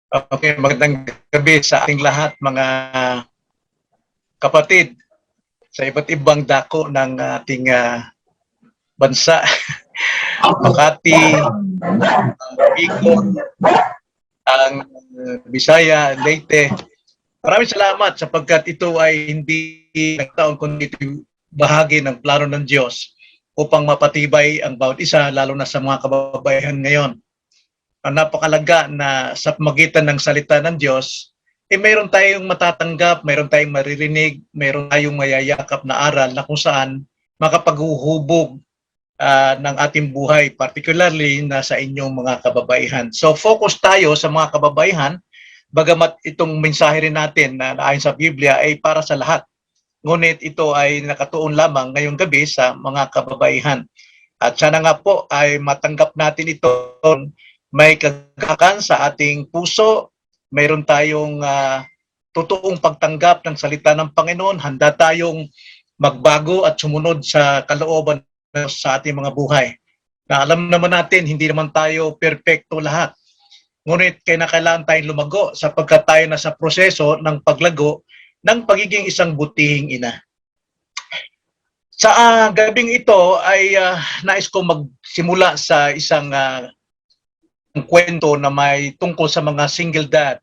Okay, magandang gabi sa ating lahat mga kapatid sa iba't ibang dako ng ating bansa. Makati, Bicol, ang Bisaya, Leyte. Maraming salamat sapagkat ito ay hindi nagtaon kundi ito bahagi ng plano ng Diyos upang mapatibay ang bawat isa, lalo na sa mga kababayan ngayon. Ang napakalaga na sa magitan ng salita ng Diyos, mayroon tayong matatanggap, mayroon tayong maririnig, mayroon tayong mayayakap na aral na kung saan makapaghuhubog ng ating buhay, particularly na sa inyong mga kababaihan. So focus tayo sa mga kababaihan, bagamat itong mensahe rin natin na ayon sa Biblia ay para sa lahat. Ngunit ito ay nakatuon lamang ngayong gabi sa mga kababaihan. At sana nga po ay matanggap natin ito, may kagakakan sa ating puso, mayroon tayong totoong pagtanggap ng salita ng Panginoon, handa tayong magbago at sumunod sa kalooban sa ating mga buhay. Na alam naman natin, hindi naman tayo perpekto lahat. Ngunit kailangan tayong lumago sapagkat tayo na sa proseso ng paglago ng pagiging isang butihing ina. Sa gabing ito ay nais ko magsimula sa isang kwento na may tungkol sa mga single dad,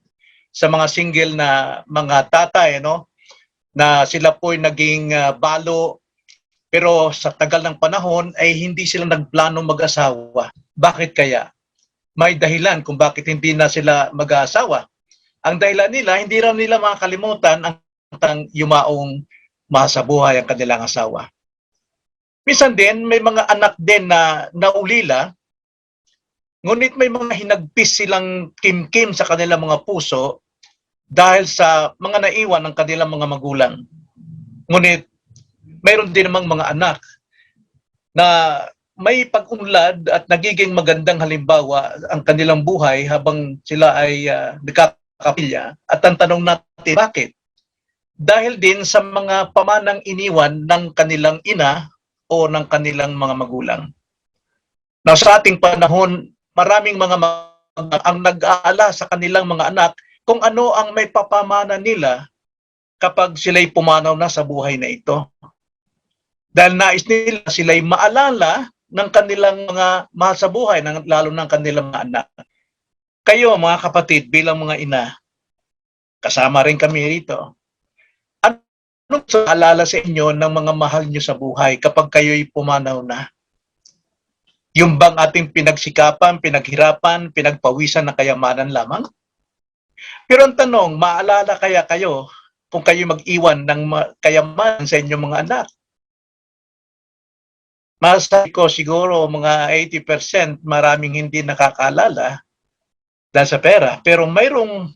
sa mga single na mga tatay, no? Na sila po ay naging balo, pero sa tagal ng panahon ay hindi sila nagplano mag-asawa. Bakit kaya? May dahilan kung bakit hindi na sila mag-asawa. Ang dahilan nila, hindi raw nila makakalimutan ang yumaong mahal sa buhay ang kanilang asawa. Minsan din, may mga anak din na naulila, ngunit may mga hinagpis silang kimkim sa kanilang mga puso dahil sa mga naiwan ng kanilang mga magulang. Ngunit mayroon din namang mga anak na may pag-unlad at nagiging magandang halimbawa ang kanilang buhay habang sila ay nagkakapilya. At ang tanong natin, bakit? Dahil din sa mga pamanang iniwan ng kanilang ina o ng kanilang mga magulang. Now, sa ating panahon, maraming mga ang nag-aala sa kanilang mga anak kung ano ang may papamana nila kapag sila'y pumanaw na sa buhay na ito. Dahil nais nila sila'y maalala ng kanilang mga mahal sa buhay, lalo ng kanilang mga anak. Kayo, mga kapatid, bilang mga ina, kasama rin kami rito. Anong maalala sa inyo ng mga mahal nyo sa buhay kapag kayo'y pumanaw na? Yung bang ating pinagsikapan, pinaghirapan, pinagpawisan ng kayamanan lamang? Pero ang tanong, maalala kaya kayo kung kayo mag-iwan ng kayamanan sa inyong mga anak? Masasabi ko siguro mga 80% maraming hindi nakakaalala dahil sa pera. Pero mayroong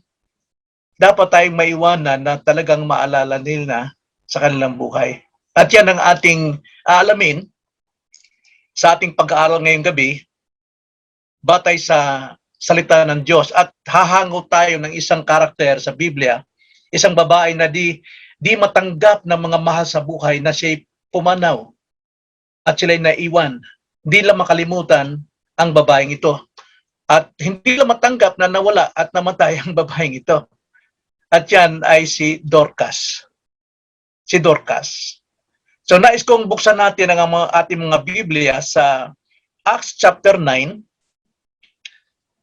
dapat tayong maiwanan na talagang maalala nila sa kanilang buhay. At yan ang ating aalamin sa ating pag-aaral ngayong gabi, batay sa salita ng Diyos. At hahango tayo ng isang karakter sa Biblia, isang babae na di matanggap ng mga mahal sa buhay na siya'y pumanaw at sila'y naiwan. Hindi lang makalimutan ang babaeng ito. At hindi lang matanggap na nawala at namatay ang babaeng ito. At yan ay si Dorcas. Si Dorcas. So nais kong buksan natin ang ating mga Biblia sa Acts chapter 9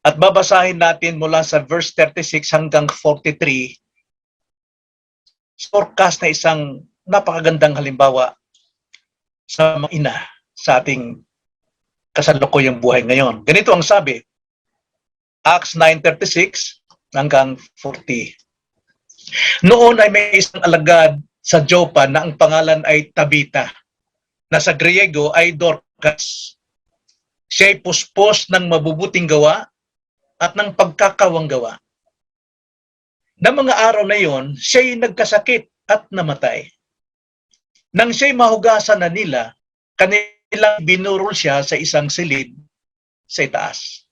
at babasahin natin mula sa verse 36 hanggang 43. Dorcas na isang napakagandang halimbawa sa mga ina sa ating kasalukuyang buhay ngayon. Ganito ang sabi, Acts 9:36 hanggang 40. Noon ay may isang alagad sa Joppa na ang pangalan ay Tabita, na sa Griego ay Dorcas. Siya'y puspos ng mabubuting gawa at ng pagkakawang gawa. Na mga araw na iyon, siya'y nagkasakit at namatay. Nang siya'y mahugasan na nila, kanilang binurol siya sa isang silid sa itaas.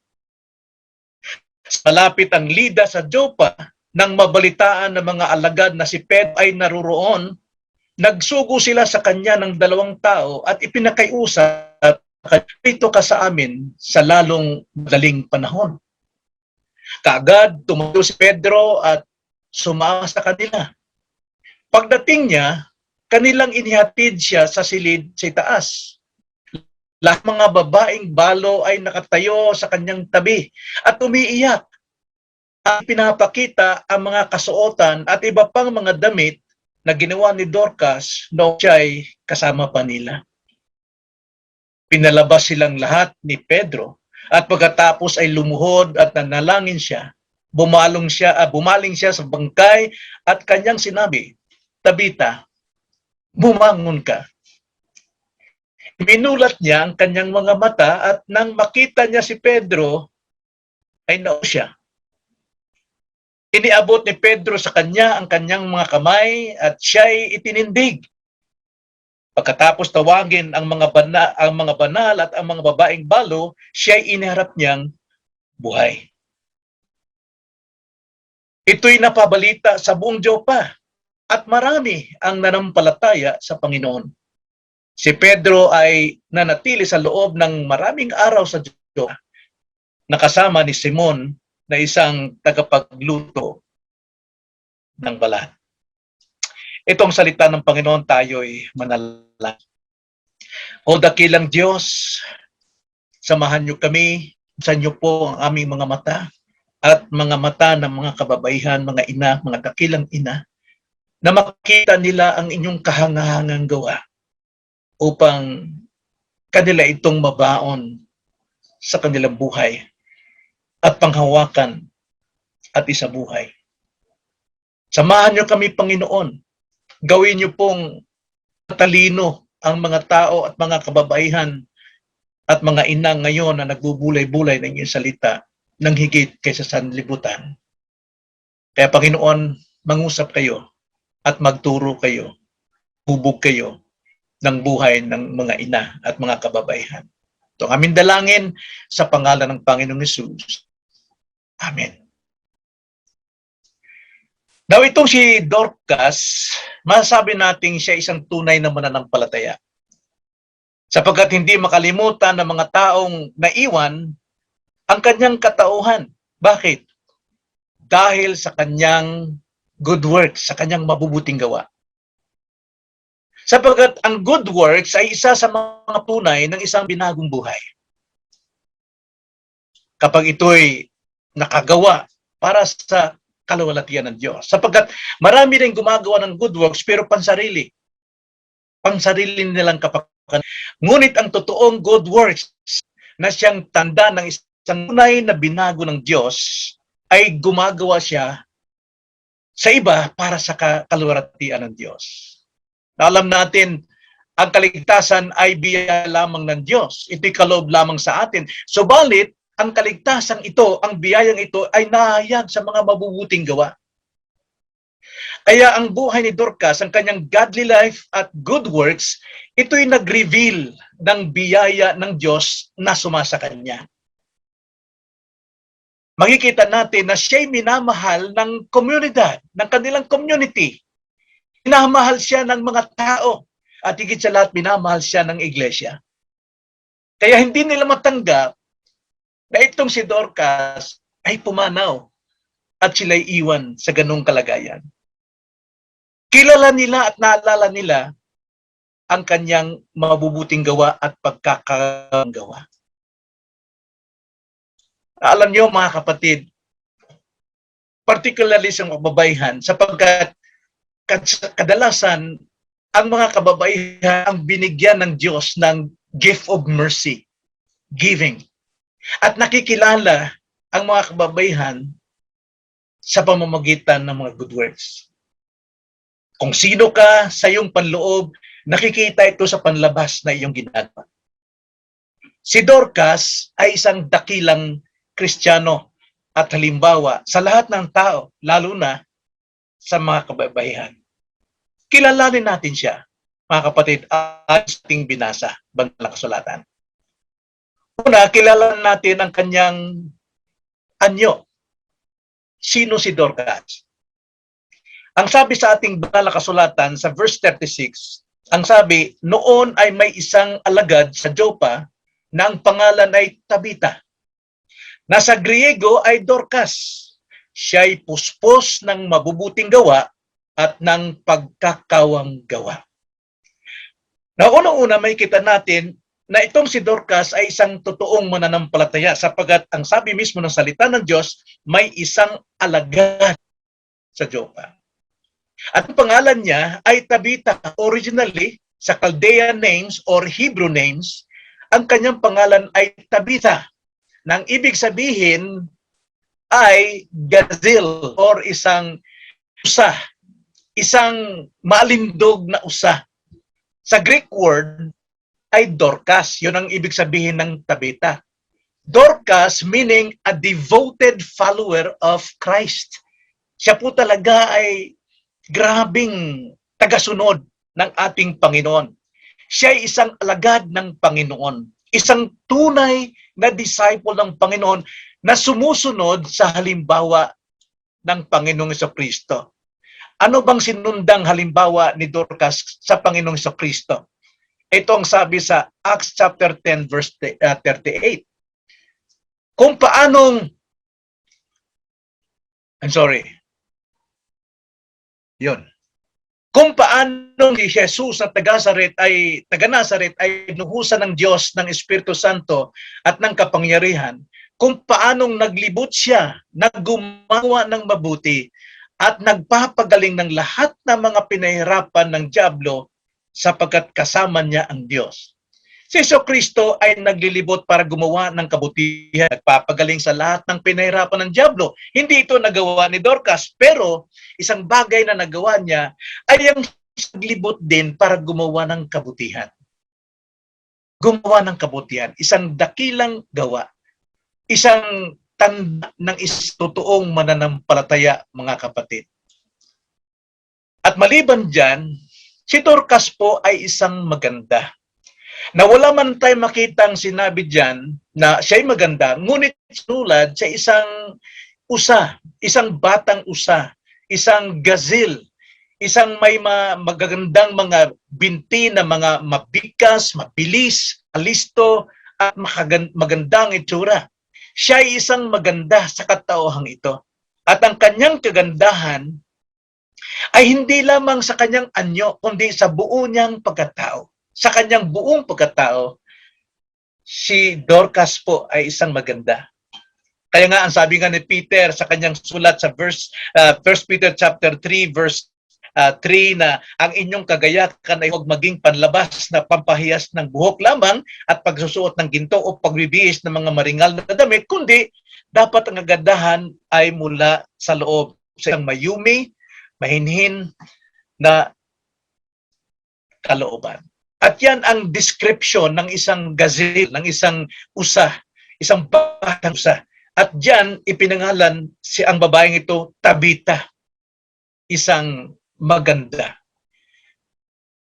Malapit ang Lida sa Joppa, nang mabalitaan ng mga alagad na si Pedro ay naruroon, nagsugo sila sa kanya ng 2 tao at ipinakiusap, "Dito ka sa amin sa lalong madaling panahon." Kaagad tumayo si Pedro at sumama sa kanila. Pagdating niya, kanilang inihatid siya sa silid sa itaas. Lahat mga babaeng balo ay nakatayo sa kanyang tabi at umiiyak. Ang pinapakita ang mga kasuotan at iba pang mga damit na ginawa ni Dorcas noong siya'y kasama pa nila. Pinalabas silang lahat ni Pedro at pagkatapos ay lumuhod at nanalangin siya. Bumaling siya sa bangkay at kanyang sinabi, Tabita, bumangon ka. Minulat niya ang kanyang mga mata at nang makita niya si Pedro, ay naupo siya. Iniabot ni Pedro sa kanya ang kanyang mga kamay at siya'y itinindig. Pagkatapos tawagin ang mga banal at ang mga babaeng balo, siya'y iniharap niyang buhay. Ito'y napabalita sa buong Jopa at marami ang nanampalataya sa Panginoon. Si Pedro ay nanatili sa loob ng maraming araw sa Jopa, nakasama ni Simon na isang tagapagluto ng balat. Itong salita ng Panginoon, tayo'y manalangin. O dakilang Diyos, samahan niyo kami, sa inyo po ang aming mga mata at mga mata ng mga kababaihan, mga ina, mga dakilang ina, na makita nila ang inyong kahangahangang gawa upang kanila itong mabaon sa kanilang buhay at panghawakan at isabuhay. Samahan niyo kami, Panginoon. Gawin niyo pong matalino ang mga tao at mga kababaihan at mga ina ngayon na nagbubulay-bulay ng iyong salita ng higit kaysa sanlibutan. Kaya, Panginoon, mangusap kayo at magturo kayo, hubog kayo ng buhay ng mga ina at mga kababaihan. Ito ang aming dalangin sa pangalan ng Panginoong Hesus. Amen. Now, itong si Dorcas, masasabi natin siya isang tunay na mananampalataya. Sapagkat hindi makalimutan ng mga taong naiwan ang kanyang katauhan. Bakit? Dahil sa kanyang good works, sa kanyang mabubuting gawa. Sapagkat ang good works ay isa sa mga tunay ng isang binagong buhay. Kapag ito'y nakagawa para sa kaluwalhatian ng Diyos. Sapagkat marami rin gumagawa ng good works pero pansarili. Pansarili nilang kapakanan. Ngunit ang totoong good works na siyang tanda ng isang tunay na binago ng Diyos ay gumagawa siya sa iba para sa kaluwalhatian ng Diyos. Alam natin, ang kaligtasan ay biyaya lamang ng Diyos. Ito'y kaloob lamang sa atin. Subalit, ang kaligtasan ito, ang biyayang ito ay nahayag sa mga mabubuting gawa. Kaya ang buhay ni Dorcas, ang kanyang godly life at good works, ito'y nag-reveal ng biyaya ng Diyos na sumasa kanya. Makikita natin na siya'y minamahal ng komunidad, ng kanilang community. Minamahal siya ng mga tao at higit sa lahat, minamahal siya ng iglesia. Kaya hindi nila matanggap na itong si Dorcas ay pumanaw at sila'y iwan sa ganung kalagayan. Kilala nila at naalala nila ang kanyang mabubuting gawa at pagkakagawa. Alam niyo mga kapatid, particularly sa mga kababaihan, sapagkat kadalasan ang mga kababaihan ang binigyan ng Diyos ng gift of mercy, giving. At nakikilala ang mga kababaihan sa pamamagitan ng mga good works. Kung sino ka sa iyong panloob, nakikita ito sa panlabas na iyong ginagawa. Si Dorcas ay isang dakilang Kristiyano at halimbawa sa lahat ng tao, lalo na sa mga kababaihan. Kilalanin natin siya, mga kapatid, at ating binasa, banal na kasulatan. Una, kilala natin ang kanyang anyo. Sino si Dorcas? Ang sabi sa ating banal na kasulatan sa verse 36, ang sabi, noon ay may isang alagad sa Jopa na ang pangalan ay Tabita. Nasa Griego ay Dorcas. Siya'y puspos ng mabubuting gawa at ng pagkakawang gawa. Na unang-una may kita natin na itong si Dorcas ay isang totoong mananampalataya sapagkat ang sabi mismo ng salita ng Diyos, may isang alagad sa Jopa. At ang pangalan niya ay Tabitha. Originally, sa Chaldean names or Hebrew names, ang kanyang pangalan ay Tabitha. Nang ibig sabihin ay gazelle or isang usa, isang malindog na usa. Sa Greek word ay Dorcas. Yun ang ibig sabihin ng Tabitha. Dorcas meaning a devoted follower of Christ. Siya po talaga ay grabing tagasunod ng ating Panginoon. Siya ay isang alagad ng Panginoon. Isang tunay na disciple ng Panginoon na sumusunod sa halimbawa ng Panginoong Jesucristo. Ano bang sinundang halimbawa ni Dorcas sa Panginoong Jesucristo? Ito ang sabi sa Acts chapter 10 verse 38. Kung paanong Kung paano si Jesus na taga Nazaret ay nuhusan ng Diyos ng Espiritu Santo at ng kapangyarihan, kung paanong naglibot siya, naggumawa ng mabuti at nagpapagaling ng lahat ng mga pinahirapan ng dyablo sapagkat kasama niya ang Diyos. Si Jesucristo ay naglilibot para gumawa ng kabutihan, nagpapagaling sa lahat ng pinahirapan ng dyablo. Hindi ito nagawa ni Dorcas, pero isang bagay na nagawa niya ay ang naglibot din para gumawa ng kabutihan. Gumawa ng kabutihan, isang dakilang gawa, isang tanda ng totoong mananampalataya, mga kapatid. At maliban dyan, si Dorcas po ay isang maganda. Na wala man tayo makitang sinabi dyan na siya'y maganda, ngunit sinulad sa isang usa, isang batang usa, isang gazelle, isang may magagandang mga binti na mga mabikas, mabilis, alisto, at magandang itsura. Siya ay isang maganda sa katauhang ito. At ang kanyang kagandahan ay hindi lamang sa kanyang anyo, kundi sa buo niyang pagkatao. Sa kanyang buong pagkatao, si Dorcas po ay isang maganda. Kaya nga ang sabi nga ni Peter sa kanyang sulat sa 1 Peter chapter 3 verse 3 na ang inyong kagayakan ay huwag maging panlabas na pampahiyas ng buhok lamang at pagsusuot ng ginto o pagbibihis ng mga maringal na damit, kundi dapat ang kagandahan ay mula sa loob, sa isang mayumi, mahinhin na kalooban. At yan ang description ng isang gazelle, ng isang usa, isang batang usa. At diyan ipinangalan ang babaeng ito Tabitha, isang maganda.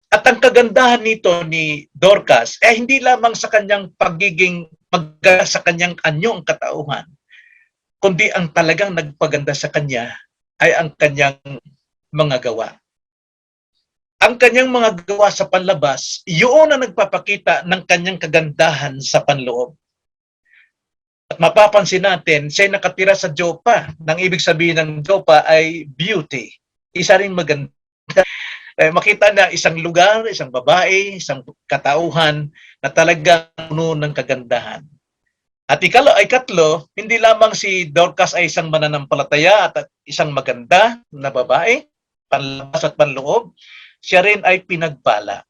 At ang kagandahan nito ni Dorcas ay hindi lamang sa kanyang pagiging maganda sa kanyang anyong katauhan, kundi ang talagang nagpaganda sa kanya ay ang kanyang mga gawa. Ang kanyang mga gawa sa panlabas, yun ang nagpapakita ng kanyang kagandahan sa panloob. At mapapansin natin, siya nakatira sa Jopa. Nang ibig sabihin ng Jopa ay beauty. Isa rin maganda. Makita na isang lugar, isang babae, isang katauhan na talagang puno ng kagandahan. At ikatlo, hindi lamang si Dorcas ay isang mananampalataya at isang maganda na babae, panlabas at panloob, siya rin ay pinagpala.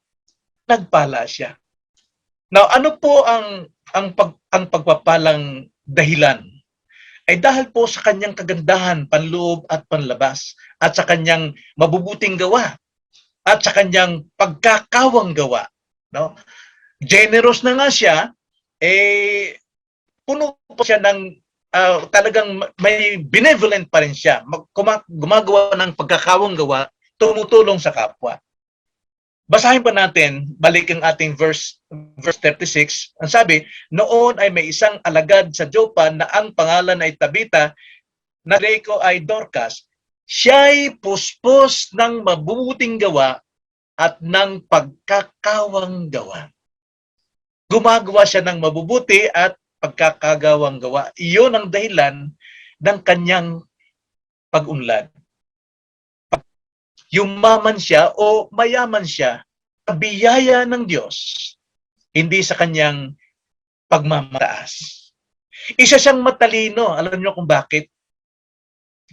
Nagpala siya. Now, ano po ang pagpapalang dahilan? Ay dahil po sa kanyang kagandahan, panloob at panlabas, at sa kanyang mabubuting gawa, at sa kanyang pagkakawang gawa. No? Generous na nga siya, puno po siya ng talagang may benevolent pa rin siya. Gumagawa ng pagkakawang gawa, tumutulong sa kapwa. Basahin pa natin, balik ang ating verse 36. Ang sabi, noon ay may isang alagad sa Jopa na ang pangalan ay Tabitha, na Greko ay Dorcas. Siya'y puspos ng mabubuting gawa at ng pagkakawang gawa. Gumagawa siya ng mabubuti at pagkakagawang gawa. Iyon ang dahilan ng kanyang pag-unlad. Yumaman siya o mayaman siya sa biyaya ng Diyos, hindi sa kanyang pagmamataas. Isa siyang matalino. Alam niyo kung bakit?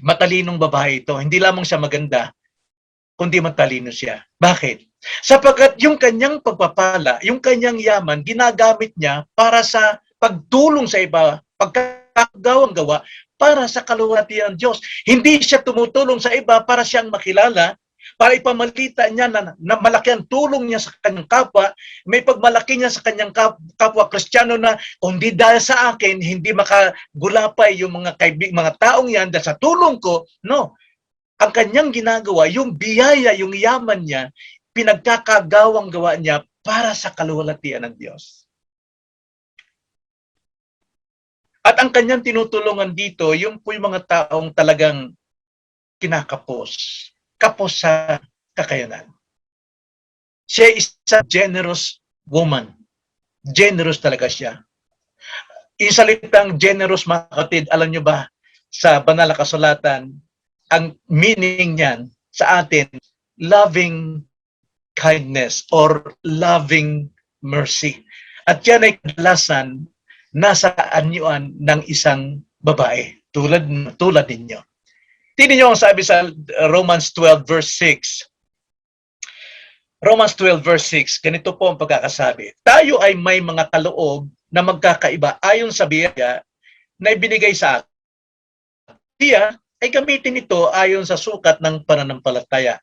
Matalinong babae ito. Hindi lamang siya maganda, kundi matalino siya. Bakit? Sapagkat yung kanyang pagpapala, yung kanyang yaman, ginagamit niya para sa pagtulong sa iba, pagkakagawang gawa, para sa kaluwalhatian ng Diyos. Hindi siya tumutulong sa iba para siyang makilala, para ipamalita niya na malaki ang tulong niya sa kanyang kapwa, may pagmalaki niya sa kanyang kapwa Kristiyano na kung di dahil sa akin, hindi makagulapay yung mga taong yan dahil sa tulong ko. No. Ang kanyang ginagawa, yung biyaya, yung yaman niya, pinagkakagawang gawa niya para sa kaluwalhatian ng Diyos. At ang kanyang tinutulungan dito, yung po yung mga taong talagang kinakapos. Kapos sa kakayanan. Siya isang generous woman. Generous talaga siya. Isalitang generous, mga kapatid, alam nyo ba, sa banal na kasulatan, ang meaning niyan sa atin, loving kindness or loving mercy. At yan ay kadalasan nasa anyuan ng isang babae, tulad ninyo. Tingnan niyo ang sabi sa Romans 12 verse 6. Romans 12 verse 6, ganito po ang pagkakasabi. Tayo ay may mga kaloob na magkakaiba ayon sa biyaya na ibinigay sa atin. Siya ay gamitin ito ayon sa sukat ng pananampalataya.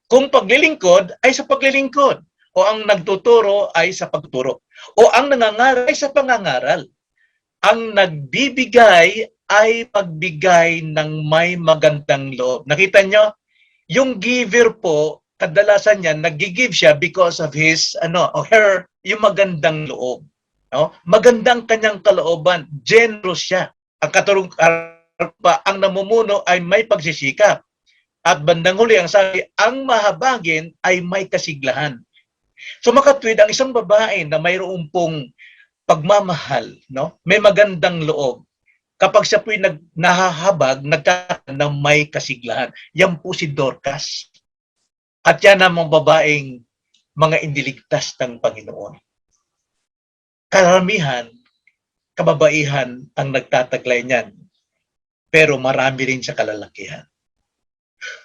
Kung paglilingkod ay sa paglilingkod, o ang nagtuturo ay sa pagturo, o ang nangangaral ay sa pangangaral. Ang nagbibigay ay pagbigay ng may magandang loob. Nakita nyo? Yung giver po, kadalasan niya, nag-give siya because of his, or her, yung magandang loob. No? Magandang kanyang kalooban. Generous siya. Ang katurong pa, ang namumuno ay may pagsisikap. At bandang huli, ang sabi, ang mahabagin ay may kasiglahan. So makatwid, ang isang babae na mayroong pong pagmamahal, no? May magandang loob. Kapag siya po'y nahahabag, nagkakaroon ng may kasiglahan. Yan po si Dorcas. At yan ang mga babaeng mga indiligtas ng Panginoon. Karamihan, kababaihan ang nagtataglay niyan. Pero marami rin sa kalalakihan.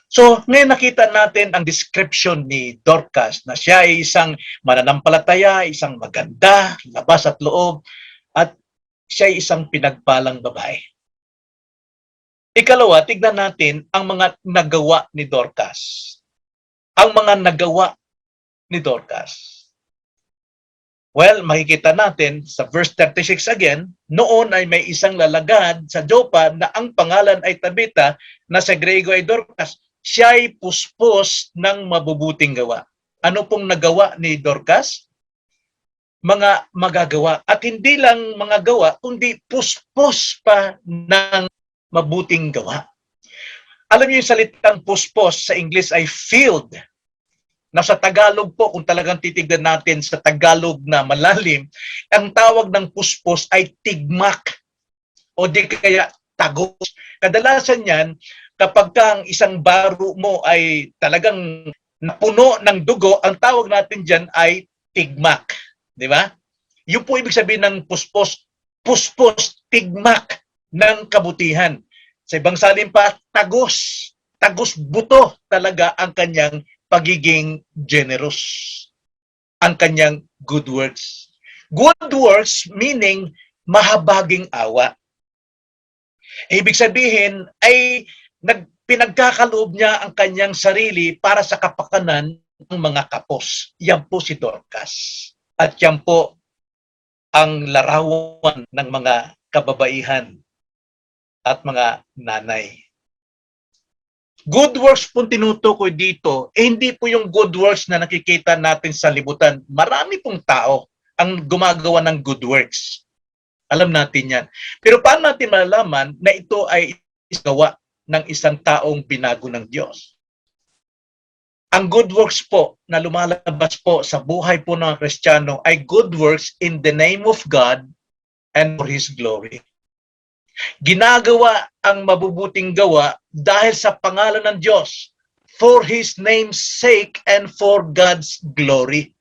So, ngayon nakita natin ang description ni Dorcas na siya ay isang mananampalataya, isang maganda, labas at loob, at siya ay isang pinagpalang babae. Ikalawa, tignan natin ang mga nagawa ni Dorcas. Ang mga nagawa ni Dorcas. Well, makikita natin sa verse 36 again, noon ay may isang lalagad sa Joppa na ang pangalan ay Tabita, na sa Grego ay Dorcas. Siya ay puspos ng mabubuting gawa. Ano pong nagawa ni Dorcas? Mga magagawa. At hindi lang mga gawa, kundi puspos pa ng mabuting gawa. Alam niyo yung salitang puspos sa English ay filled. Na sa Tagalog po, kung talagang titignan natin sa Tagalog na malalim, ang tawag ng puspos ay tigmak o di kaya tagos. Kadalasan yan, kapag ang isang baro mo ay talagang napuno ng dugo, ang tawag natin dyan ay tigmak. Di ba? Yung po ibig sabihin ng puspos, tigmak ng kabutihan. Sa ibang salin pa, tagos buto talaga ang kanyang pagiging generous. Ang kanyang good works. Good works meaning mahabaging awa. Ibig sabihin ay pinagkakaloob niya ang kanyang sarili para sa kapakanan ng mga kapos. Yan po si Dorcas. At yan po ang larawan ng mga kababaihan at mga nanay. Good works po tinutukoy dito, hindi po yung good works na nakikita natin sa libutan. Marami pong tao ang gumagawa ng good works. Alam natin yan. Pero paano natin malalaman na ito ay gawa ng isang taong binago ng Diyos? Ang good works po na lumalabas po sa buhay po ng Kristiyano ay good works in the name of God and for His glory. Ginagawa ang mabubuting gawa dahil sa pangalan ng Diyos, for His name's sake and for God's glory.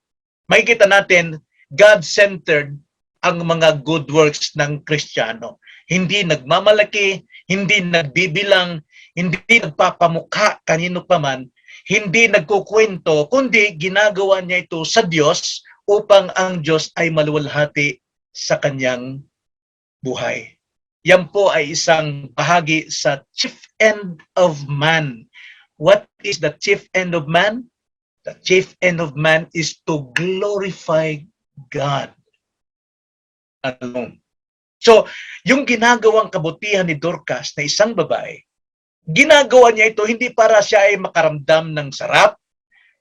Makikita natin, God-centered ang mga good works ng Kristiyano. Hindi nagmamalaki, hindi nagbibilang, hindi nagpapamukha kanino paman, hindi nagkukwento, kundi ginagawa niya ito sa Diyos upang ang Diyos ay maluwalhati sa kanyang buhay. Yan po ay isang bahagi sa chief end of man. What is the chief end of man? The chief end of man is to glorify God alone. So, yung ginagawang kabutihan ni Dorcas na isang babae, ginagawa niya ito hindi para siya ay makaramdam ng sarap,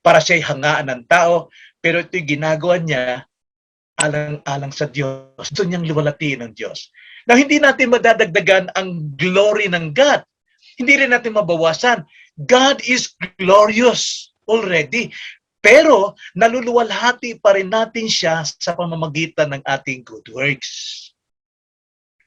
para siya ay hangaan ng tao, pero ito'y ginagawa niya alang-alang sa Diyos. Gusto niyang luwalhatiin ng Diyos. Now, hindi natin madadagdagan ang glory ng God. Hindi rin natin mabawasan. God is glorious already. Pero, naluluwalhati pa rin natin siya sa pamamagitan ng ating good works.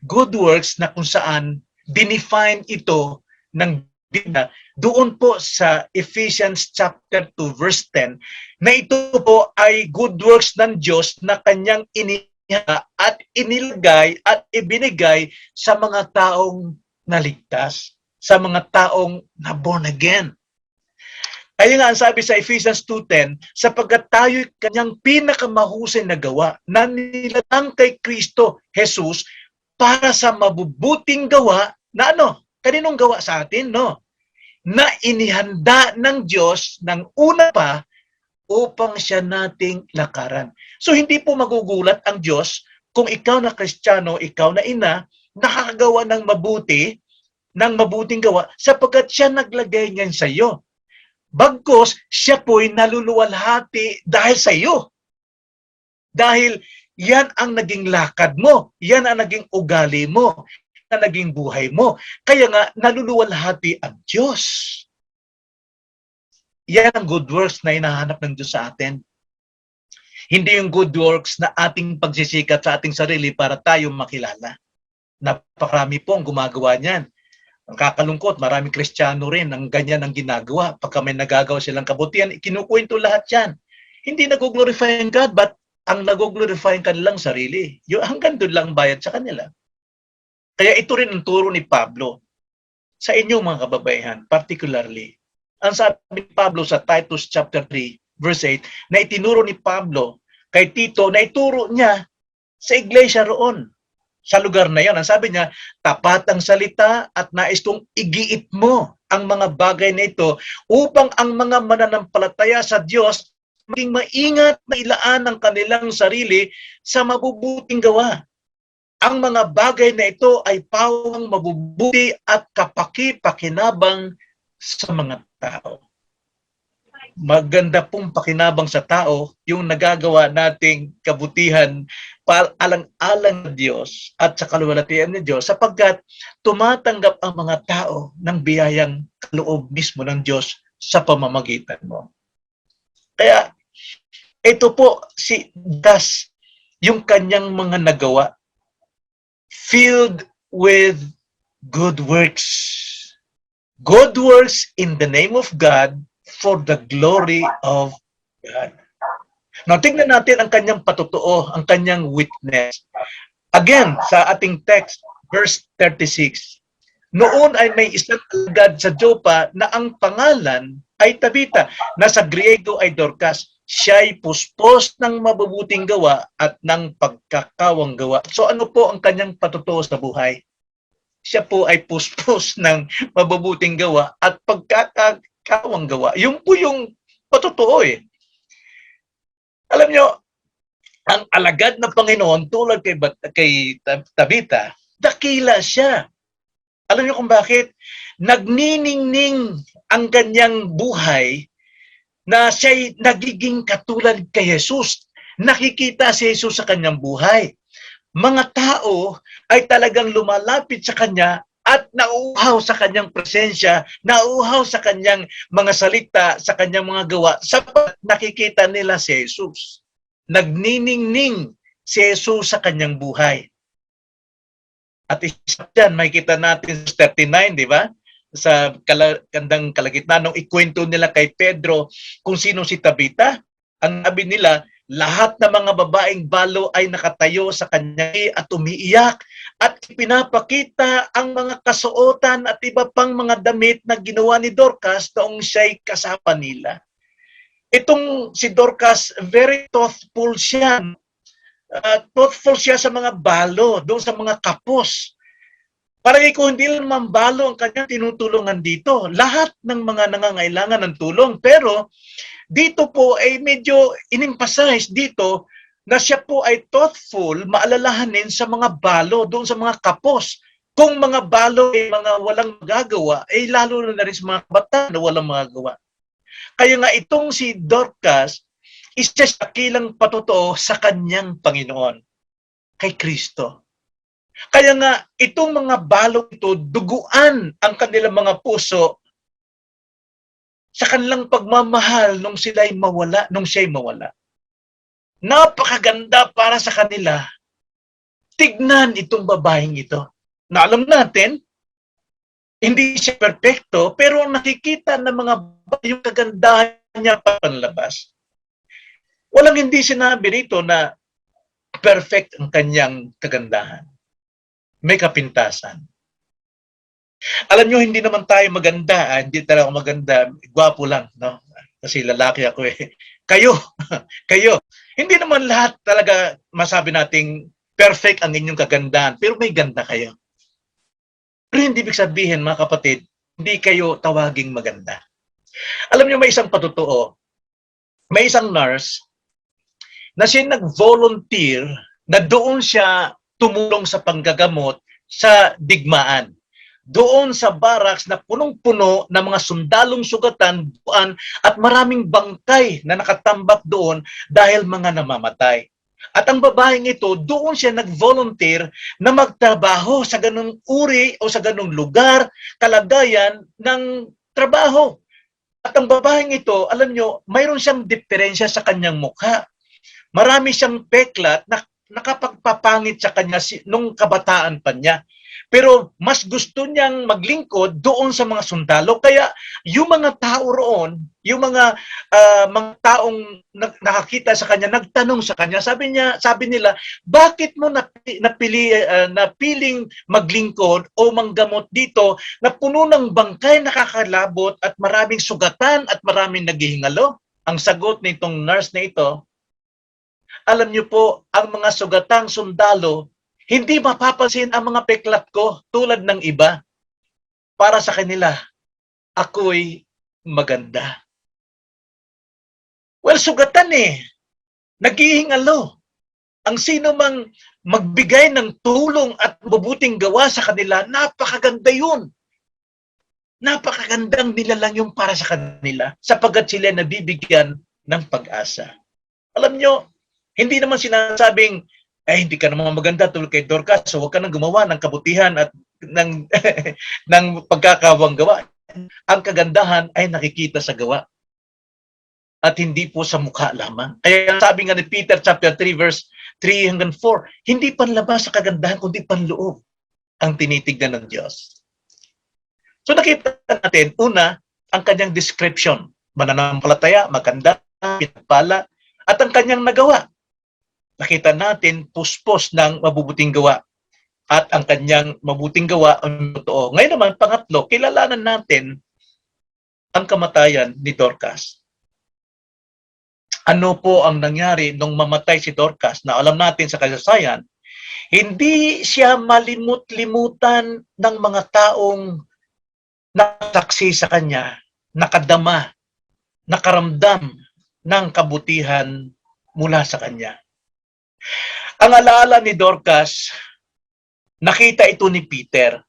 Good works na kung saan dinefine ito ng Biblia doon po sa Ephesians chapter 2 verse 10 na ito po ay good works ng Diyos na kanyang iniha at inilagay at ibinigay sa mga taong naligtas, sa mga taong na born again. Kaya nga ang sabi sa Ephesians 2:10, sapagkat tayo'y kanyang pinakamahusay na gawa na nilatang kay Kristo Jesus para sa mabubuting gawa na ano? Kaninong gawa sa atin, no? Na inihanda ng Diyos ng una pa upang siya nating lakaran. So hindi po magugulat ang Diyos kung ikaw na Kristiyano, ikaw na ina, nakakagawa ng mabuti, ng mabuting gawa, sapagkat siya naglagay niyan sa iyo. Bagkus, siya po'y naluluwalhati dahil sa iyo. Dahil yan ang naging lakad mo, yan ang naging ugali mo, na naging buhay mo. Kaya nga, naluluwalhati ang Diyos. Yan ang good works na hinahanap ng Diyos sa atin. Hindi yung good works na ating pagsisikat sa ating sarili para tayo makilala. Napakarami po ang gumagawa niyan. Ang kakalungkot, maraming Kristiyano rin ang ganyan ang ginagawa. Pagka may nagagawa silang kabutihan, kinukwento lahat yan. Hindi nag-glorify ang God, but ang nag-glorify ang kanilang sarili. Yung hanggang doon lang bayad sa kanila. Kaya ito rin ang turo ni Pablo sa inyong mga kababaihan, particularly. Ang sabi ni Pablo sa Titus chapter 3, verse 8, na itinuro ni Pablo kay Tito, na ituro niya sa iglesia roon, sa lugar na yan. Ang sabi niya, tapat ang salita at nais kong igiit mo ang mga bagay na ito upang ang mga mananampalataya sa Diyos maging maingat na ilaan ang kanilang sarili sa mabubuting gawa. Ang mga bagay na ito ay pawang mabubuti at kapaki-pakinabang sa mga tao. Maganda pong pakinabang sa tao yung nagagawa nating kabutihan alang-alang ng Diyos at sa kaluwalhatian ng Diyos sapagkat tumatanggap ang mga tao ng biyayang kaloob mismo ng Diyos sa pamamagitan mo. Kaya ito po si Das, yung kanyang mga nagawa, filled with good works. Good works in the name of God for the glory of God. Now, tingnan natin ang kanyang patotoo, ang kanyang witness. Again, sa ating text, verse 36. Noon ay may isang alagad sa Joppa na ang pangalan ay Tabita, na sa Griego ay Dorcas. Siya'y puspos ng mabubuting gawa at ng pagkakawang gawa. So ano po ang kanyang patotoo sa buhay? Siya po ay puspos ng mabubuting gawa at pagkakawang gawa. Yung po yung patotoo eh. Alam nyo, ang alagad ng Panginoon tulad kay Tabita, dakila siya. Alam nyo kung bakit? Nagniningning ang kanyang buhay na siya'y nagiging katulad kay Jesus. Nakikita si Jesus sa kanyang buhay. Mga tao ay talagang lumalapit sa kanya at nauuhaw sa kanyang presensya, nauuhaw sa kanyang mga salita, sa kanyang mga gawa, sapat nakikita nila si Jesus. Nagniningning si Jesus sa kanyang buhay. At isa dyan, makikita natin sa 39, di ba? Sa kandang kalagitnaan, nung ikwento nila kay Pedro kung sino si Tabita, ang sabi nila, lahat ng mga babaeng balo ay nakatayo sa kanya at umiiyak at pinapakita ang mga kasuotan at iba pang mga damit na ginawa ni Dorcas noong siya'y kasama nila. Itong si Dorcas, very thoughtful siya. Thoughtful siya sa mga balo, doon sa mga kapos. Parang ko hindi lang mambalo ang kanyang tinutulungan dito. Lahat ng mga nangangailangan ng tulong. Pero dito po ay medyo in-emphasize dito na siya po ay thoughtful, maalalahanin sa mga balo, doon sa mga kapos. Kung mga balo ay mga walang magagawa, ay lalo na rin sa mga kabataan na walang magagawa. Kaya nga itong si Dorcas, isa siya kilang patotoo sa kanyang Panginoon, kay Kristo. Kaya nga, itong mga balong ito, duguan ang kanilang mga puso sa kanilang pagmamahal nung siya'y mawala. Napakaganda para sa kanila. Tignan itong babaeng ito. Na alam natin, hindi siya perpekto, pero nakikita ng mga yung kagandahan niya panlabas. Walang hindi sinabi rito na perfect ang kanyang kagandahan. May kapintasan. Alam nyo, hindi naman tayo maganda. Hindi talaga maganda. Gwapo lang, no? Kasi lalaki ako eh. Kayo, kayo. Hindi naman lahat talaga masabi nating perfect ang inyong kagandahan. Pero may ganda kayo. Pero hindi ibig sabihin, mga kapatid, hindi kayo tawaging maganda. Alam nyo, may isang patotoo. May isang nurse na siya nag-volunteer na doon siya tumulong sa panggagamot sa digmaan. Doon sa barracks na punong-puno ng mga sundalong sugatan at maraming bangkay na nakatambak doon dahil mga namamatay. At ang babaeng ito, doon siya nag-volunteer na magtrabaho sa ganung uri o sa ganung lugar, kalagayan ng trabaho. At ang babaeng ito, alam nyo, mayroon siyang diferensya sa kanyang mukha. Marami siyang peklat na nakapagpapangit sa kanya nung kabataan pa niya. Pero mas gusto niyang maglingkod doon sa mga sundalo. Kaya yung mga tao roon, yung mga taong nakakita sa kanya, nagtanong sa kanya, sabi nila, bakit mo napiling maglingkod o manggamot dito na puno ng bangkay, nakakalabot at maraming sugatan at maraming naghihingalo? Ang sagot nitong nurse na ito, alam niyo po, ang mga sugatang sundalo, hindi mapapansin ang mga peklat ko tulad ng iba. Para sa kanila, ako'y maganda. Well, sugatan eh. Naghihingalo. Ang sino mang magbigay ng tulong at mabuting gawa sa kanila, napakaganda yun. Napakagandang nilalang yung para sa kanila sapagkat sila nabibigyan ng pag-asa. Alam nyo, hindi naman sinasabing, hindi ka naman maganda tulad kay Dorcas, so huwag ka nang gumawa ng kabutihan at ng, ng pagkakawang gawa. Ang kagandahan ay nakikita sa gawa. At hindi po sa mukha lamang. Kaya sabi nga ni Peter chapter 3 verse 3 hanggang 4, hindi panlabas sa kagandahan, kundi panloob ang tinitignan ng Diyos. So nakita natin, una, ang kanyang description. Mananampalataya, maganda, pinagpala, at ang kanyang nagawa. Nakita natin puspos ng mabubuting gawa at ang kanyang mabuting gawa ang totoo. Ngayon naman, pangatlo, kilalanan natin ang kamatayan ni Dorcas. Ano po ang nangyari nung mamatay si Dorcas na alam natin sa kasaysayan, hindi siya malimut-limutan ng mga taong nakasaksi sa kanya, nakadama, nakaramdam ng kabutihan mula sa kanya. Ang alaala ni Dorcas, nakita ito ni Peter.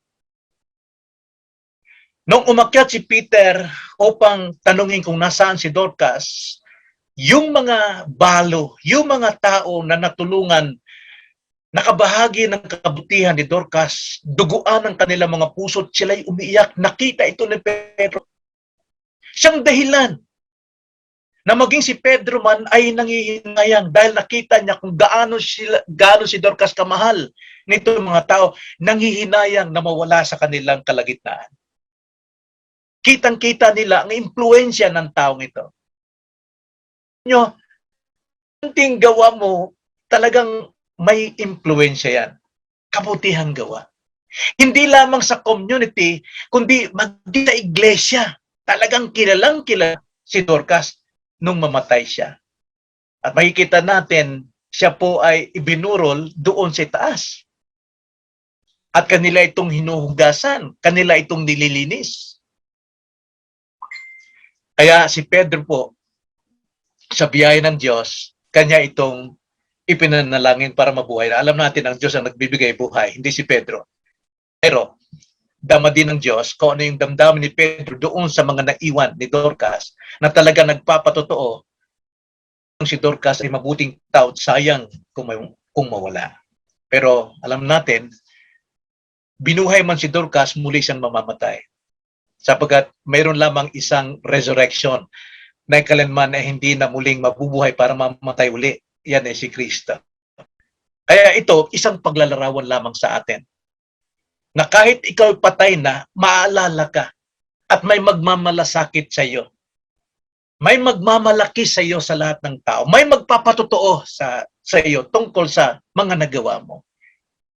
Nung umakyat si Peter upang tanungin kung nasaan si Dorcas, yung mga balo, yung mga tao na natulungan, nakabahagi ng kabutihan ni Dorcas, duguan ang kanilang mga puso, sila'y umiiyak. Nakita ito ni Pedro. Siyang dahilan na maging si Pedro man ay nangihinayang dahil nakita niya kung gaano si Dorcas kamahal nito mga tao, nanghihinayang na mawala sa kanilang kalagitnaan. Kitang-kita nila ang impluensya ng taong ito. Nyo, kunting gawa mo, talagang may impluensya yan. Kabutihang gawa. Hindi lamang sa community, kundi maging sa iglesia. Talagang kilalang kilala si Dorcas nung mamatay siya. At makikita natin, siya po ay ibinurol doon sa taas. At kanila itong hinuhugasan, kanila itong nililinis. Kaya si Pedro po, sa biyaya ng Diyos, kanya itong ipinanalangin para mabuhay. Alam natin ang Diyos ang nagbibigay buhay, hindi si Pedro. Pero, dama din ng Diyos kung ano yung damdamin ni Pedro doon sa mga naiwan ni Dorcas na talaga nagpapatotoo kung si Dorcas ay mabuting tao, sayang kung mawala. Pero alam natin, binuhay man si Dorcas, muli siyang mamamatay. Sapagkat mayroon lamang isang resurrection na kailanman ay hindi na muling mabubuhay para mamatay uli. Yan ay si Kristo. Kaya ito, isang paglalarawan lamang sa atin. Na kahit ikaw patay na, maalala ka at may magmamalasakit sa iyo. May magmamalaki sa iyo sa lahat ng tao. May magpapatotoo sa iyo tungkol sa mga nagawa mo.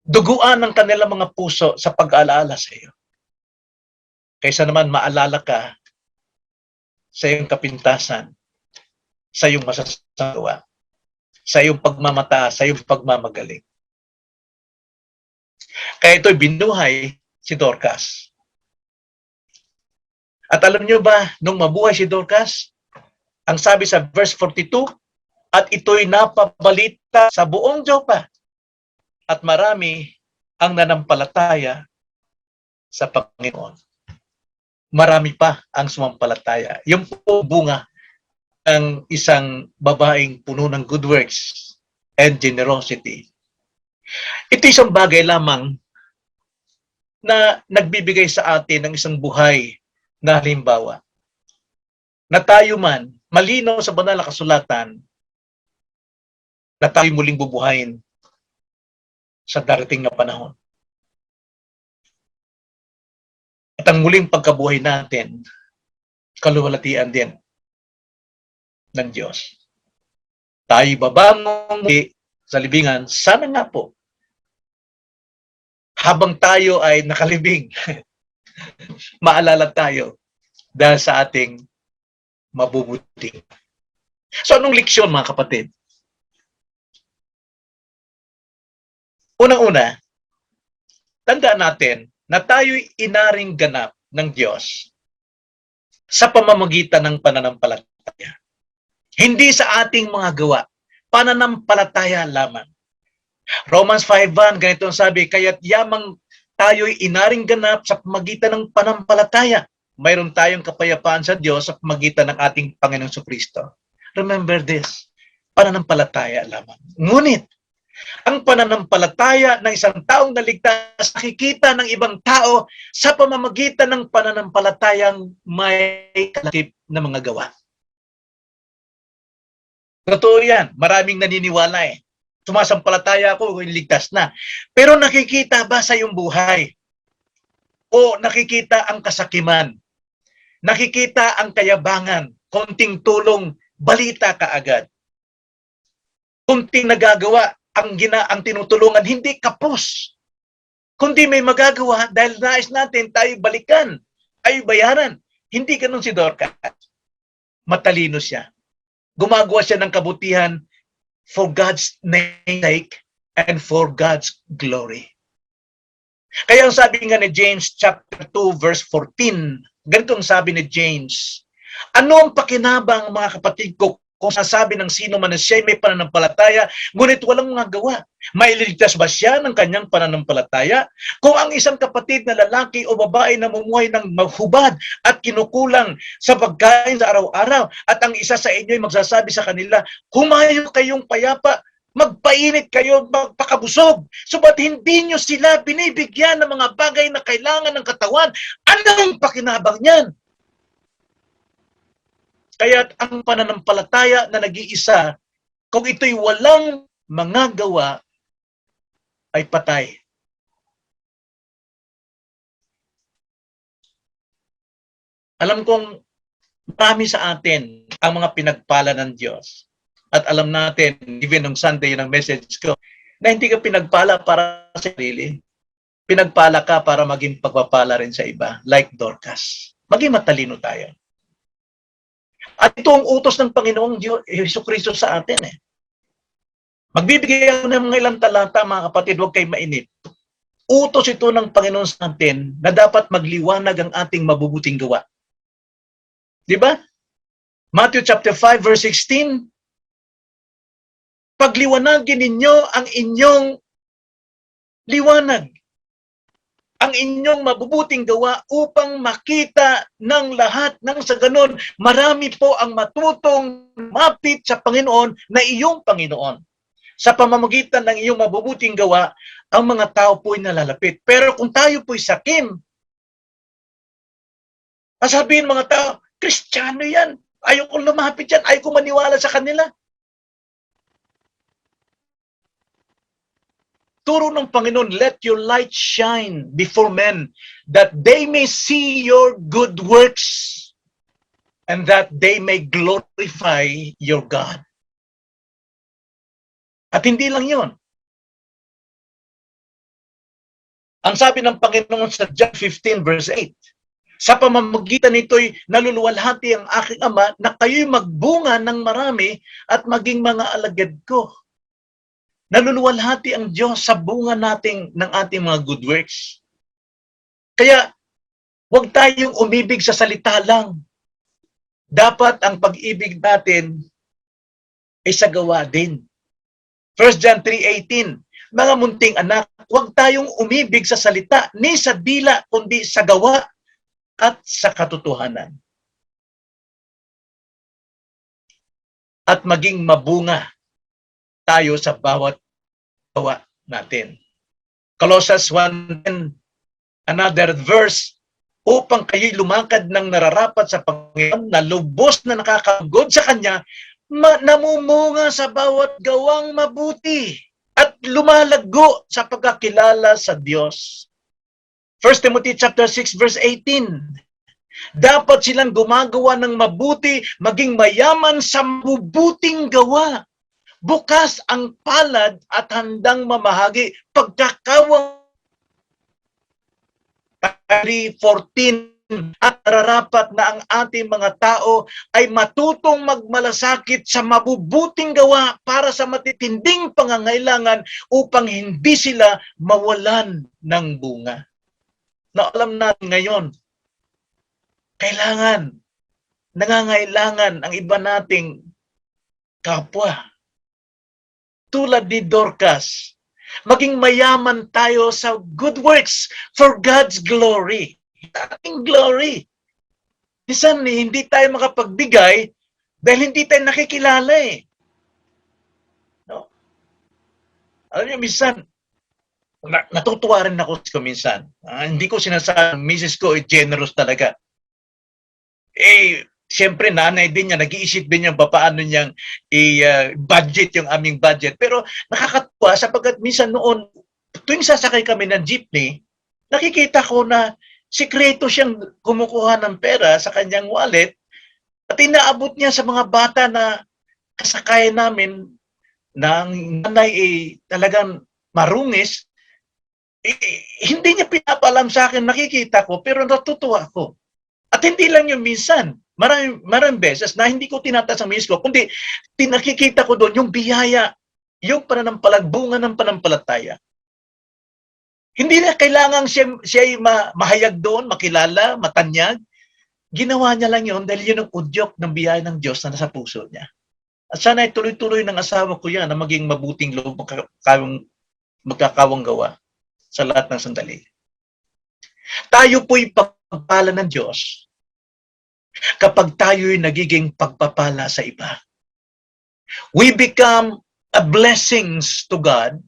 Duguan ang kanilang mga puso sa pag-aalaala sa iyo. Kaysa naman maalala ka sa iyong kapintasan, sa iyong masasagawa, sa iyong pagmamata, sa iyong pagmamagaling. Kaya ito'y binuhay si Dorcas. At alam niyo ba, nung mabuhay si Dorcas, ang sabi sa verse 42, at ito'y napabalita sa buong Jopa, at marami ang nanampalataya sa Panginoon. Marami pa ang sumampalataya. Yung po bunga ng isang babaeng puno ng good works and generosity. Ito isang bagay lamang na nagbibigay sa atin ng isang buhay na halimbawa. Na tayo man, malinaw sa banal na kasulatan, na tayo muling bubuhayin sa darating na panahon. At ang muling pagkabuhay natin, kaluwalhatian din ng Diyos. Tayo babangon muli sa libingan, sana nga po, habang tayo ay nakalibing, maalala tayo dahil sa ating mabubuti. So anong leksyon mga kapatid? Unang-una, tandaan natin na tayo'y inaring ganap ng Diyos sa pamamagitan ng pananampalataya. Hindi sa ating mga gawa, pananampalataya lamang. Romans 5:1, ganito ang sabi, kaya't yamang tayo'y inaring ganap sa pamamagitan ng pananampalataya. Mayroon tayong kapayapaan sa Diyos sa pamamagitan ng ating Panginoong Jesucristo. Remember this, pananampalataya lamang. Ngunit, ang pananampalataya ng isang taong naligtas, nakikita ng ibang tao sa pamamagitan ng pananampalatayang may kalakip na mga gawa. Totoo yan. Maraming naniniwala eh. Sumasampalataya ako, ligtas na. Pero nakikita ba sa iyong buhay? O nakikita ang kasakiman? Nakikita ang kayabangan? Konting tulong, balita ka agad. Konting nagagawa, ang tinutulungan, hindi kapos. Kundi may magagawa dahil nais natin tayo balikan, tayo bayaran. Hindi ganun si Dorcas. Matalino siya. Gumagawa siya ng kabutihan for God's name's sake and for God's glory. Kaya ang sabi nga ni James chapter 2 verse 14, ganito ang sabi ni James, ano ang pakinabang mga kapatid ko kung sasabi ng sino man na siya may pananampalataya, ngunit walang mga gawa? Mailigtas ba siya ng kanyang pananampalataya? Kung ang isang kapatid na lalaki o babae na namumuhay ng mahubad at kinukulang sa pagkain sa araw-araw, at ang isa sa inyo ay magsasabi sa kanila, humayo kayong payapa, magpainit kayo, magpakabusog, subat hindi nyo sila binibigyan ng mga bagay na kailangan ng katawan, anong pakinabang niyan? Kaya't ang pananampalataya na nag-iisa, kung ito'y walang mga gawa, ay patay. Alam kong marami sa atin ang mga pinagpala ng Diyos. At alam natin, even nung Sunday, ng message ko, na hindi ka pinagpala para sa sarili. Pinagpala ka para maging pagpapala rin sa iba, like Dorcas. Maging matalino tayo. At ito ang utos ng Panginoong Jesucristo sa atin. Magbibigay ako ng mga ilang talata, mga kapatid, huwag kayo mainit. Utos ito ng Panginoon sa atin na dapat magliwanag ang ating mabubuting gawa. Di ba? Matthew chapter 5 verse 16, pagliwanagin ninyo ang inyong liwanag, ang inyong mabubuting gawa upang makita ng lahat ng sa ganon, marami po ang matutong mapit sa Panginoon na iyong Panginoon. Sa pamamagitan ng iyong mabubuting gawa, ang mga tao po'y nalalapit. Pero kung tayo po'y sakim, sasabihin mga tao, Kristiyano yan, ayaw kong lumapit yan, ayaw kong maniwala sa kanila. Turo ng Panginoon, let your light shine before men, that they may see your good works, and that they may glorify your God. At hindi lang yon. Ang sabi ng Panginoon sa John 15 verse 8, sa pamamagitan nito'y naluluwalhati ang aking Ama na kayo'y magbunga ng marami at maging mga alagad ko. Naluluwalhati ang Diyos sa bunga ng ating mga good works. Kaya, huwag tayong umibig sa salita lang. Dapat ang pag-ibig natin ay sa gawa din. 1 John 3:18, mga munting anak, huwag tayong umibig sa salita, ni sa dila, kundi sa gawa at sa katotohanan. At maging mabunga tayo sa bawat gawa natin. Colossians 1:10, another verse, upang kayo'y lumakad ng nararapat sa Panginoon na lubos na nakakagod sa Kanya, namumunga sa bawat gawang mabuti at lumalago sa pagkakilala sa Diyos. 1 Timothy chapter 6 verse 18. Dapat silang gumagawa ng mabuti, maging mayaman sa mabubuting gawa. Bukas ang palad at handang mamahagi. Pagkakawang 3:14, at nararapat na ang ating mga tao ay matutong magmalasakit sa mabubuting gawa para sa matitinding pangangailangan upang hindi sila mawalan ng bunga. Na alam natin ngayon, nangangailangan ang iba nating kapwa. Tulad ni Dorcas, maging mayaman tayo sa good works for God's glory. Ating glory. Minsan, hindi tayo makapagbigay dahil hindi tayo nakikilala eh. No? Alam niyo, minsan, natutuwa rin ako minsan. Hindi ko sinasabi, misis ko ay generous talaga. Siyempre, nanay din niya, nag-iisip din niya paano niyang i-budget yung aming budget. Pero nakakatuwa sapagkat minsan noon, tuwing sasakay kami ng jeepney, nakikita ko na sikreto siyang kumukuha ng pera sa kanyang wallet at inaabot niya sa mga bata na kasakay namin ng nanay talagang marungis. Hindi niya pinapalam sa akin, nakikita ko, pero natutuwa ko. At hindi lang yung minsan, maraming beses na hindi ko tinataas ang misis ko, kundi nakikita ko doon yung biyaya, yung pananampalataya ng panampalataya. Hindi na kailangan siya mahayag doon, makilala, matanyag. Ginawa niya lang yun dahil yun ang udyok ng biyaya ng Diyos na nasa puso niya. At sana ay tuloy-tuloy ng asawa ko yan na maging mabuting loob, magkakawang gawa sa lahat ng sandali. Tayo po'y pagpapala ng Diyos kapag tayo'y nagiging pagpapala sa iba. We become a blessings to God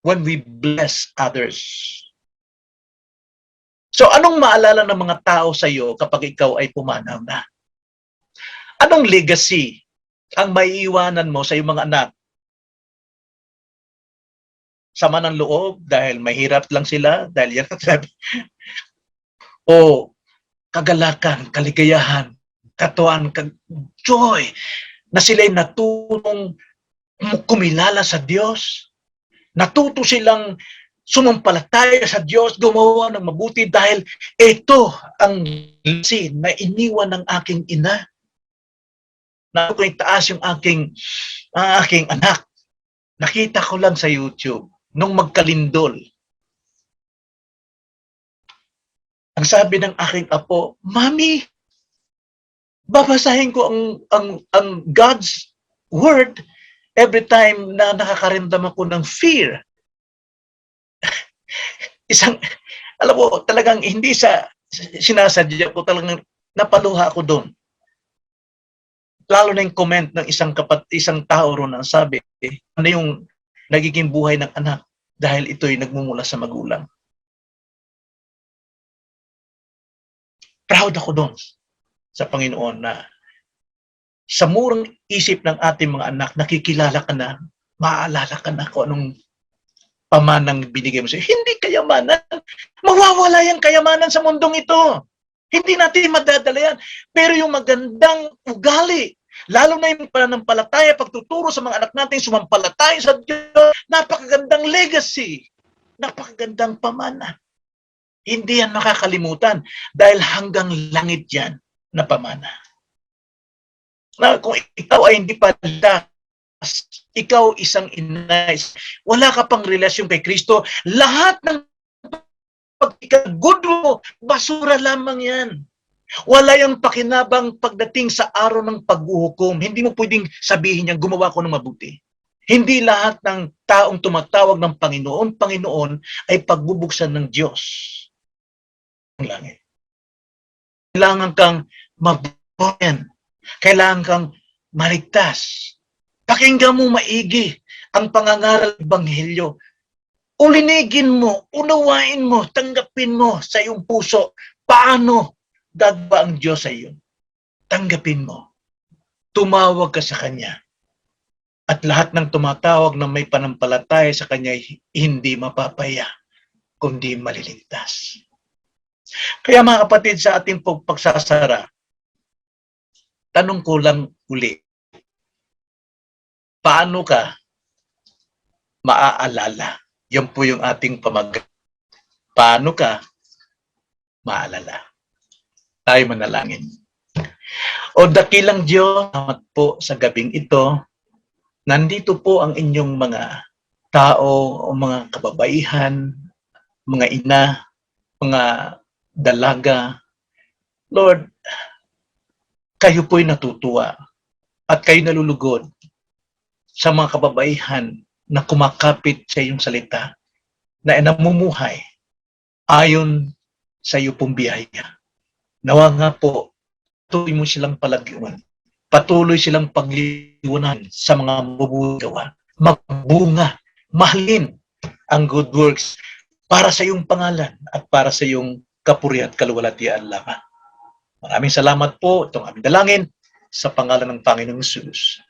when we bless others. So anong maalala ng mga tao sa iyo kapag ikaw ay pumanaw na? Anong legacy ang maiiwanan mo sa iyong mga anak? Sama ng loob dahil mahirap lang sila, dahil yan ang sabi. O kagalakan, kaligayahan, katuan, joy, na sila'y natutong kumilala sa Diyos. Natuto silang sumampalataya sa Diyos, gumawa ng mabuti dahil ito ang legacy na iniwan ng aking ina. Na ko itaas yung aking anak. Nakita ko lang sa YouTube nung magkalindol. Ang sabi ng aking apo, Mami, babasahin ko ang God's word every time na nakakaramdam ako ng fear. Alam mo, talagang hindi sa sinasadya ko, talagang napaluha ako doon. Lalo na yung comment ng isang tao ron ang sabi, ano yung nagiging buhay ng anak dahil ito'y nagmumula sa magulang. Proud ako doon sa Panginoon na sa murang isip ng ating mga anak, nakikilala ka na, maaalala ka na kung anong pamanang binigay mo sa'yo. Hindi kayamanan. Mawawala yung kayamanan sa mundong ito. Hindi natin madadala yan. Pero yung magandang ugali, lalo na yung pananampalataya, pagtuturo sa mga anak natin, sumampalataya sa Diyos, napakagandang legacy, napakagandang pamana. Hindi yan makakalimutan dahil hanggang langit yan na pamana. Na kung ikaw ay hindi pala, ikaw isang inay, wala ka pang relasyon kay Kristo, lahat ng pagkagod mo, basura lamang yan. Wala yung pakinabang pagdating sa araw ng paghuhukom. Hindi mo pwedeng sabihin niya, gumawa ko ng mabuti. Hindi lahat ng taong tumatawag ng Panginoon ay pagbubuksan ng Diyos ng langit. Kailangan kang mabuhay. Kailangan kang maligtas. Pakinggan mo maigi ang pangangaral ng Ebanghelyo. Ulinigin mo, unawain mo, tanggapin mo sa iyong puso. Paano gagba ang Diyos sa iyo? Tanggapin mo. Tumawag ka sa Kanya. At lahat ng tumatawag na may panampalataya sa Kanya hindi mapapaya, kundi maliligtas. Kaya mga kapatid, sa ating pagsasara, tanong ko lang uli, paano ka maaalala? Yan po yung ating pamag. Paano ka maalala? Tayo manalangin. O dakilang Diyos, salamat po sa gabing ito. Nandito po ang inyong mga tao o mga kababaihan, mga ina, mga dalaga. Lord, kayo po'y natutuwa at kayo nalulugod sa mga kababaihan na kumakapit sa iyong salita, na namumuhay ayon sa iyo pong biyaya. Nawa nga po, patuloy mo silang palagiwan. Patuloy silang pagliwanan sa mga mabubuting gawa. Magbunga, mahalin ang good works para sa iyong pangalan at para sa iyong kapurihan at kaluwalhatian lamang. Maraming salamat po. Itong aming dalangin sa pangalan ng Panginoong Jesus.